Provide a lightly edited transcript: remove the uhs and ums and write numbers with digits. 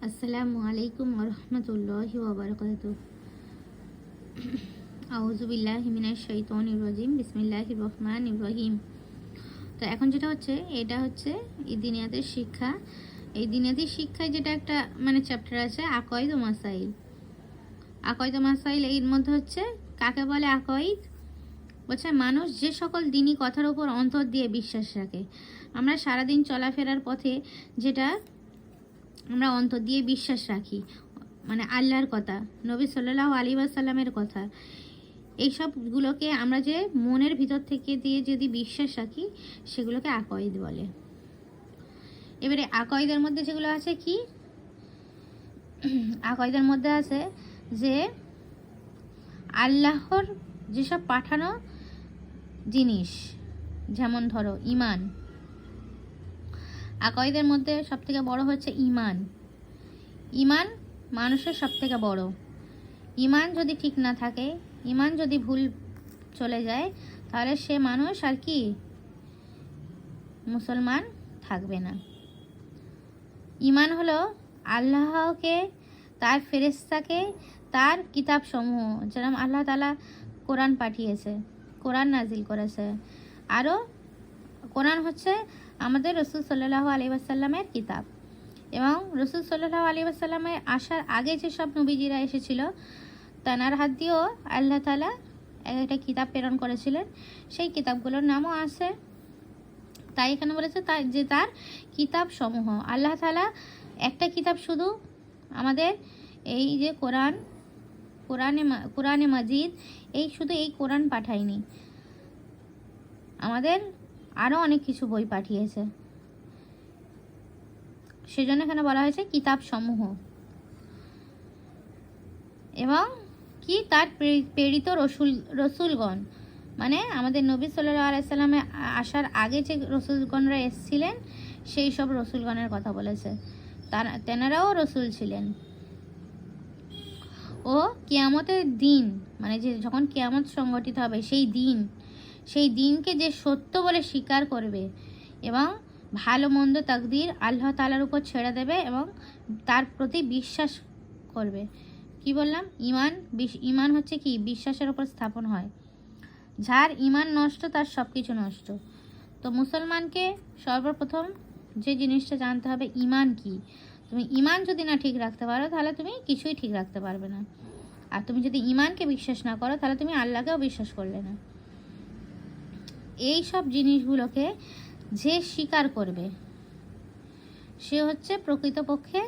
আসসালামু আলাইকুম ওরহমতুল্লাহি ওয়াবারাকাতুহু। আউযু বিল্লাহি মিনাশ শাইতানির রাজিম। বিসমিল্লাহির রহমানির রহিম। তো এখন যেটা হচ্ছে, এটা হচ্ছে এই দিনিয়াতের শিক্ষা। এই দিনিয়াতের শিক্ষায় যেটা একটা চ্যাপ্টার আছে, আকাইদ ও মাসাইল। আকাইদ ও মাসাইল এর মধ্যে হচ্ছে কাকে বলে আকাইদ? বলছে মানুষ যে সকল দিনী কথার উপর অন্তর দিয়ে বিশ্বাস রাখে। আমরা সারাদিন চলাফেরার পথে যেটা আমরা অন্তর দিয়ে বিশ্বাস রাখি, আল্লাহর কথা, নবী সাল্লাল্লাহু আলাইহি ওয়াসাল্লামের কথা, এই সবগুলোকে আমরা যে মনের ভিতর থেকে দিয়ে যদি বিশ্বাস রাখি, সেগুলোকে আকাইদ বলে। এবারে আকাইদের মধ্যে যেগুলো আছে কি, আকাইদের মধ্যে আছে যে আল্লাহর যেসব পাঠানো জিনিস, যেমন ধরো ঈমান। আকাইদের মধ্যে সবথেকে বড় হচ্ছে ঈমান। ঈমান মানুষের সবথেকে বড়। ঈমান যদি ঠিক না থাকে, ঈমান যদি ভুল চলে যায়, তাহলে সে মানুষ আর কি মুসলমান থাকবে না। ঈমান হলো আল্লাহকে, তার ফেরেশতাকে, তার কিতাব সমূহ, যেরকম আল্লাহ তাআলা কোরআন পাঠিয়েছে, কোরআন নাজিল করেছে। আরও কোরআন হচ্ছে আমাদের রাসূল সাল্লাল্লাহু আলাইহি ওয়াসাল্লামের কিতাব, এবং রাসূল সাল্লাল্লাহু আলাইহি ওয়াসাল্লামের আসার আগে যে সব নবীজিরা এসেছিল, তানার হাত দিয়েও আল্লাহ তাআলা একটা কিতাব প্রেরণ করেছিলেন। সেই কিতাবগুলোর নামও আছে। তাই এখানে বলেছে যে তার কিতাব সমূহ, আল্লাহ তাআলা একটা কিতাব শুধু আমাদের এই যে কোরআনে মাজিদ, এই শুধু এই কোরআন পাঠায়নি, আমাদের আরও অনেক কিছু বই পাঠিয়েছে। সেজন্য এখানে বলা হয়েছে কিতাব সমূহ। এবং কি তার প্রেরিত রসুলগণ, আমাদের নবী সাল্লাল্লাহু আলাইহি সাল্লামে আসার আগে যে রসুলগণরা এসেছিলেন, সেই সব রসুলগণের কথা বলেছে। তেনারাও রসুল ছিলেন। ও কিয়ামতের দিন, যে যখন কিয়ামত সংগঠিত হবে, সেই দিনকে যে সত্য বলে স্বীকার করবে এবং ভালো মন্দ তাকদীর আল্লাহ তাআলার উপর ছেড়ে দেবে এবং তার প্রতি বিশ্বাস করবে। কি বললাম? ঈমান হচ্ছে কি? বিশ্বাসের উপর স্থাপন হয়। যার ঈমান নষ্ট, তার সব কিছু নষ্ট। তো মুসলমানকে সর্বপ্রথম যে জিনিসটা জানতে হবে, ঈমান কি। তুমি ঈমান যদি না ঠিক রাখতে পারো, তাহলে তুমি কিছুই ঠিক রাখতে পারবে না। আর তুমি যদি ঈমানকে বিশ্বাস না করো, তাহলে তুমি আল্লাহকেও বিশ্বাস করলে না। এই সব জিনিসগুলোকে যে স্বীকার করবে, সে হচ্ছে প্রকৃতপক্ষে